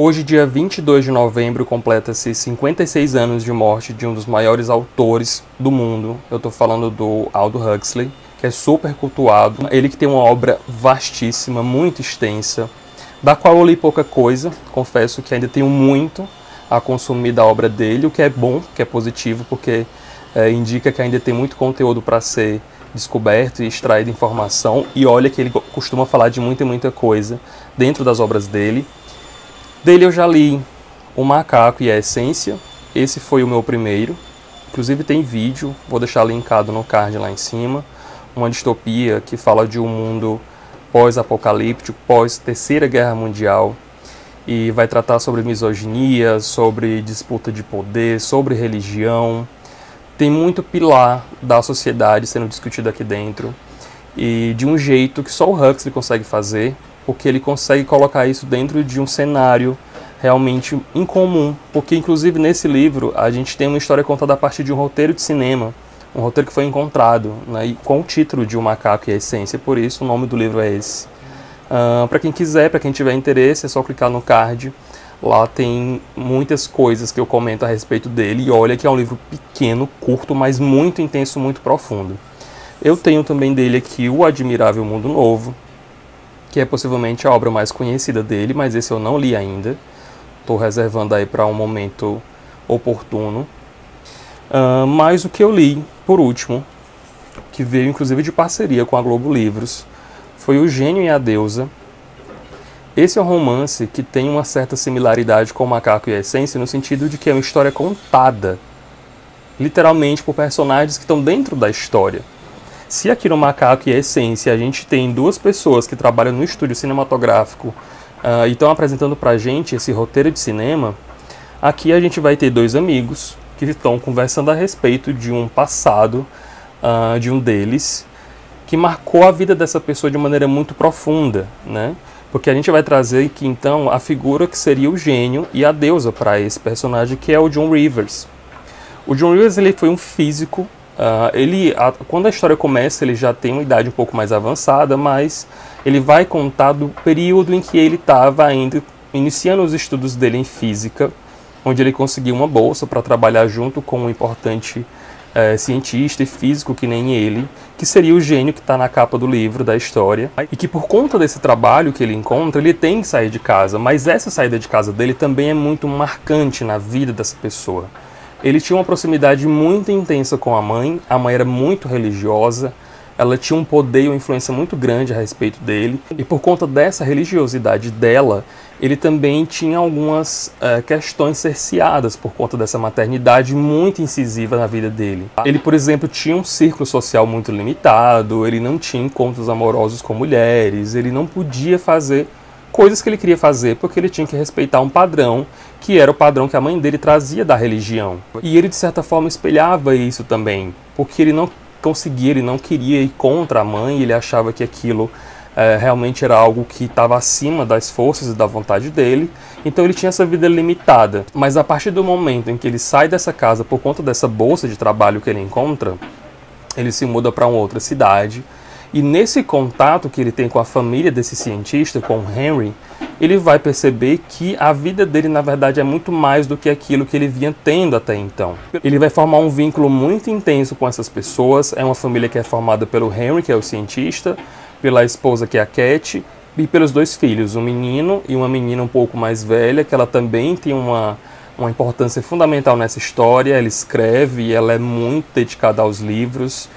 Hoje, dia 22 de novembro, completa-se 56 anos de morte de um dos maiores autores do mundo. Eu estou falando do Aldous Huxley, que é super cultuado. Ele que tem uma obra vastíssima, muito extensa, da qual eu li pouca coisa. Confesso que ainda tenho muito a consumir da obra dele, o que é bom, que é positivo, porque indica que ainda tem muito conteúdo para ser descoberto e extraído informação. E olha que ele costuma falar de muita coisa dentro das obras dele. Dele eu já li O Macaco e a Essência, esse foi o meu primeiro, inclusive tem vídeo, vou deixar linkado no card lá em cima, uma distopia que fala de um mundo pós-apocalíptico, pós-Terceira Guerra Mundial, e vai tratar sobre misoginia, sobre disputa de poder, sobre religião. Tem muito pilar da sociedade sendo discutido aqui dentro, e de um jeito que só o Huxley consegue fazer, porque ele consegue colocar isso dentro de um cenário realmente incomum, porque inclusive nesse livro a gente tem uma história contada a partir de um roteiro de cinema, um roteiro que foi encontrado, né, e com o título de O Macaco e a Essência, por isso o nome do livro é esse. Para quem quiser, para quem tiver interesse, é só clicar no card, lá tem muitas coisas que eu comento a respeito dele, e olha que é um livro pequeno, curto, mas muito intenso, muito profundo. Eu tenho também dele aqui O Admirável Mundo Novo, que é possivelmente a obra mais conhecida dele, mas esse eu não li ainda. Estou reservando aí para um momento oportuno. Mas o que eu li, por último, que veio inclusive de parceria com a Globo Livros, foi O Gênio e a Deusa. Esse é um romance que tem uma certa similaridade com O Macaco e a Essência, no sentido de que é uma história contada, literalmente por personagens que estão dentro da história. Se aqui no Macaco e a Essência a gente tem duas pessoas que trabalham no estúdio cinematográfico e estão apresentando pra gente esse roteiro de cinema, aqui a gente vai ter dois amigos que estão conversando a respeito de um passado de um deles que marcou a vida dessa pessoa de maneira muito profunda, né? Porque a gente vai trazer aqui então a figura que seria o gênio e a deusa para esse personagem, que é o John Rivers. O John Rivers ele foi um físico. Quando a história começa, ele já tem uma idade um pouco mais avançada, mas ele vai contar do período em que ele estava ainda iniciando os estudos dele em física, onde ele conseguiu uma bolsa para trabalhar junto com um importante cientista e físico que nem ele, que seria o gênio que está na capa do livro, da história, e que por conta desse trabalho que ele encontra, ele tem que sair de casa, mas essa saída de casa dele também é muito marcante na vida dessa pessoa. Ele tinha uma proximidade muito intensa com a mãe era muito religiosa, ela tinha um poder e uma influência muito grande a respeito dele, e por conta dessa religiosidade dela, ele também tinha algumas questões cerceadas por conta dessa maternidade muito incisiva na vida dele. Ele, por exemplo, tinha um círculo social muito limitado, ele não tinha encontros amorosos com mulheres, ele não podia fazer coisas que ele queria fazer porque ele tinha que respeitar um padrão que era o padrão que a mãe dele trazia da religião. E ele, de certa forma, espelhava isso também, porque ele não conseguia, ele não queria ir contra a mãe, ele achava que aquilo realmente era algo que estava acima das forças e da vontade dele, então ele tinha essa vida limitada. Mas a partir do momento em que ele sai dessa casa por conta dessa bolsa de trabalho que ele encontra, ele se muda para uma outra cidade, e nesse contato que ele tem com a família desse cientista, com o Henry, ele vai perceber que a vida dele, na verdade, é muito mais do que aquilo que ele vinha tendo até então. Ele vai formar um vínculo muito intenso com essas pessoas. É uma família que é formada pelo Henry, que é o cientista, pela esposa, que é a Cat, e pelos dois filhos, um menino e uma menina um pouco mais velha, que ela também tem uma importância fundamental nessa história. Ela escreve e ela é muito dedicada aos livros.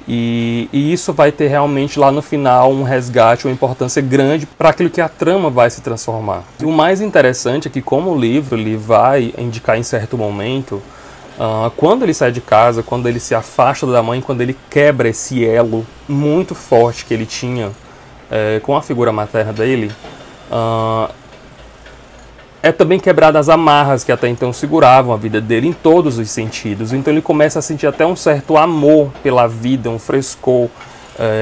E isso vai ter realmente lá no final um resgate, uma importância grande para aquilo que a trama vai se transformar. E o mais interessante é que, como o livro ele vai indicar em certo momento, quando ele sai de casa, quando ele se afasta da mãe, quando ele quebra esse elo muito forte que ele tinha com a figura materna dele, é também quebrada as amarras que até então seguravam a vida dele em todos os sentidos. Então ele começa a sentir até um certo amor pela vida, um frescor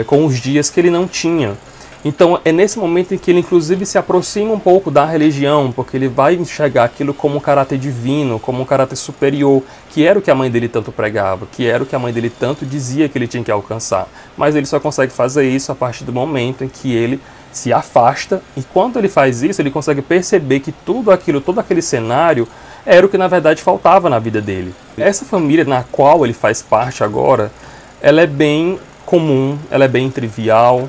com os dias que ele não tinha. Então é nesse momento em que ele inclusive se aproxima um pouco da religião, porque ele vai enxergar aquilo como um caráter divino, como um caráter superior, que era o que a mãe dele tanto pregava, que era o que a mãe dele tanto dizia que ele tinha que alcançar. Mas ele só consegue fazer isso a partir do momento em que ele se afasta, e quando ele faz isso, ele consegue perceber que tudo aquilo, todo aquele cenário, era o que na verdade faltava na vida dele. Essa família na qual ele faz parte agora, ela é bem comum, ela é bem trivial,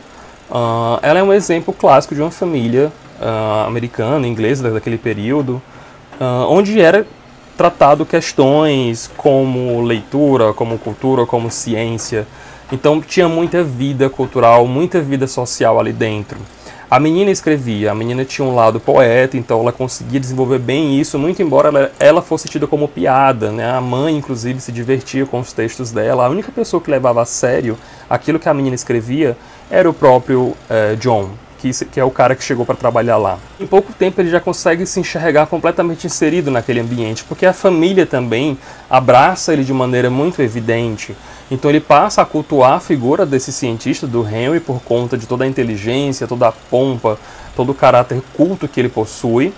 ela é um exemplo clássico de uma família americana, inglesa daquele período, onde era tratado questões como leitura, como cultura, como ciência. Então tinha muita vida cultural, muita vida social ali dentro. A menina escrevia, a menina tinha um lado poeta, então ela conseguia desenvolver bem isso, muito embora ela fosse tida como piada, né? A mãe, inclusive, se divertia com os textos dela. A única pessoa que levava a sério aquilo que a menina escrevia era o próprio John, que é o cara que chegou para trabalhar lá. Em pouco tempo ele já consegue se enxergar completamente inserido naquele ambiente, porque a família também abraça ele de maneira muito evidente. Então ele passa a cultuar a figura desse cientista, do Henry, por conta de toda a inteligência, toda a pompa, todo o caráter culto que ele possui.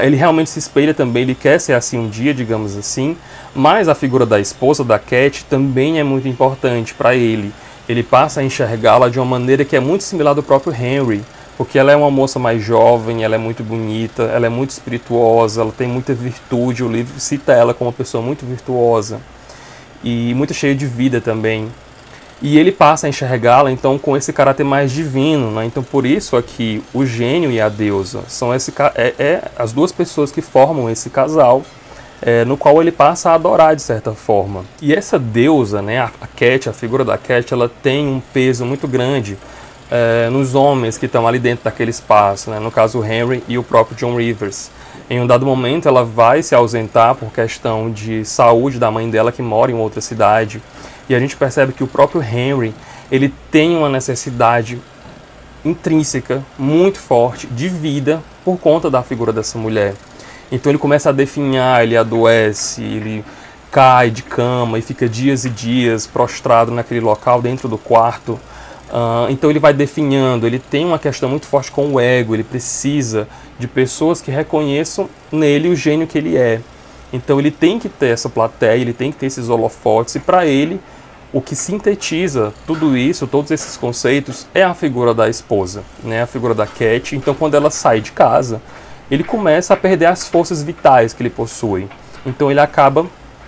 Ele realmente se espelha também, ele quer ser assim um dia, digamos assim, mas a figura da esposa, da Cat, também é muito importante para ele. Ele passa a enxergá-la de uma maneira que é muito similar do próprio Henry, porque ela é uma moça mais jovem, ela é muito bonita, ela é muito espirituosa, ela tem muita virtude, o livro cita ela como uma pessoa muito virtuosa e muito cheia de vida também. E ele passa a enxergá-la então com esse caráter mais divino, né? Então por isso aqui o gênio e a deusa são as duas pessoas que formam esse casal, no qual ele passa a adorar de certa forma. E essa deusa, né, a Cat, a figura da Cat, ela tem um peso muito grande nos homens que estão ali dentro daquele espaço, né? No caso o Henry e o próprio John Rivers. Em um dado momento ela vai se ausentar por questão de saúde da mãe dela que mora em outra cidade. E a gente percebe que o próprio Henry, ele tem uma necessidade intrínseca, muito forte, de vida por conta da figura dessa mulher. Então ele começa a definhar, ele adoece, ele cai de cama e fica dias e dias prostrado naquele local dentro do quarto. Então ele vai definhando, ele tem uma questão muito forte com o ego, ele precisa de pessoas que reconheçam nele o gênio que ele é. Então ele tem que ter essa plateia, ele tem que ter esses holofotes, e para ele o que sintetiza tudo isso, todos esses conceitos, é a figura da esposa, né? A figura da Cat. Então quando ela sai de casa, ele começa a perder as forças vitais que ele possui. Então ele acaba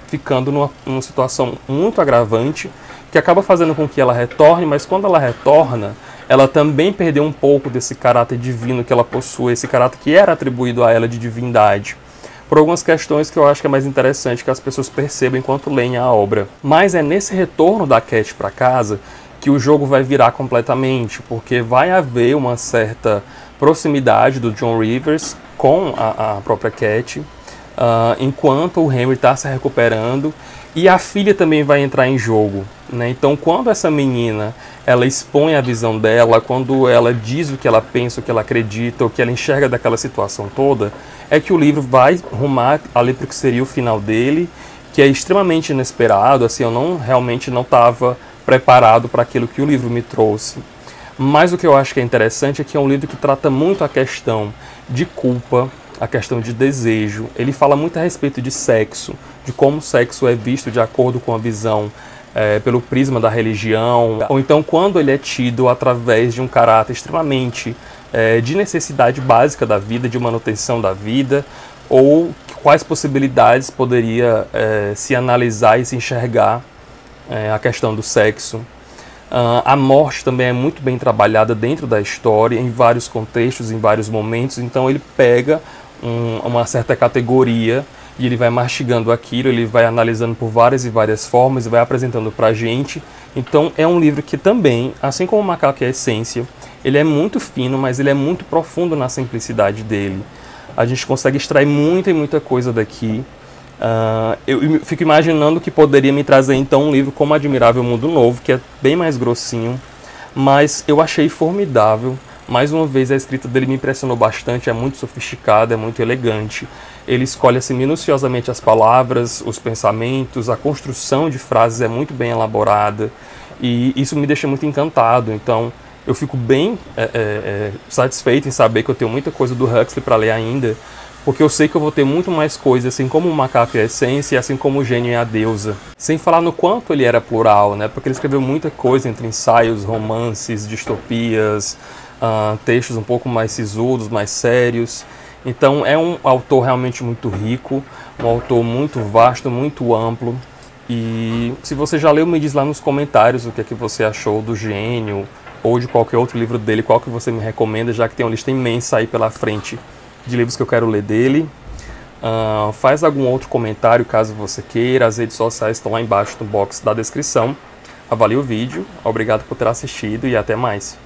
ficando numa situação muito agravante, que acaba fazendo com que ela retorne, mas quando ela retorna, ela também perdeu um pouco desse caráter divino que ela possui, esse caráter que era atribuído a ela de divindade, por algumas questões que eu acho que é mais interessante que as pessoas percebam enquanto leem a obra. Mas é nesse retorno da Cat para casa que o jogo vai virar completamente, porque vai haver uma certa proximidade do John Rivers com a própria Cat, enquanto o Henry está se recuperando, e a filha também vai entrar em jogo, né? Então quando essa menina ela expõe a visão dela, quando ela diz o que ela pensa, o que ela acredita, o que ela enxerga daquela situação toda, é que o livro vai rumar ali para o que seria o final dele, que é extremamente inesperado. Assim, eu realmente não estava preparado para aquilo que o livro me trouxe. Mas o que eu acho que é interessante é que é um livro que trata muito a questão de culpa, a questão de desejo. Ele fala muito a respeito de sexo, de como o sexo é visto de acordo com a visão pelo prisma da religião, ou então quando ele é tido através de um caráter extremamente de necessidade básica da vida, de manutenção da vida, ou quais possibilidades poderia se analisar e se enxergar a questão do sexo. A morte também é muito bem trabalhada dentro da história, em vários contextos, em vários momentos. Então ele pega uma certa categoria e ele vai mastigando aquilo, ele vai analisando por várias e várias formas e vai apresentando pra gente. Então é um livro que também, assim como o Macaco e a Essência, ele é muito fino, mas ele é muito profundo na simplicidade dele. A gente consegue extrair muita e muita coisa daqui. Eu fico imaginando que poderia me trazer então um livro como Admirável Mundo Novo, que é bem mais grossinho, mas eu achei formidável. Mais uma vez a escrita dele me impressionou bastante, é muito sofisticada, é muito elegante. Ele escolhe assim minuciosamente as palavras, os pensamentos, a construção de frases é muito bem elaborada, e isso me deixa muito encantado. Então eu fico bem satisfeito em saber que eu tenho muita coisa do Huxley para ler ainda, porque eu sei que eu vou ter muito mais coisas, assim como o Macaco e a Essência, e assim como o Gênio e a Deusa. Sem falar no quanto ele era plural, né? Porque ele escreveu muita coisa entre ensaios, romances, distopias, textos um pouco mais sisudos, mais sérios. Então é um autor realmente muito rico, um autor muito vasto, muito amplo. E se você já leu, me diz lá nos comentários o que é que você achou do Gênio ou de qualquer outro livro dele, qual que você me recomenda, já que tem uma lista imensa aí pela frente de livros que eu quero ler dele. Faz algum outro comentário caso você queira, as redes sociais estão lá embaixo no box da descrição. Avalie o vídeo, obrigado por ter assistido e até mais.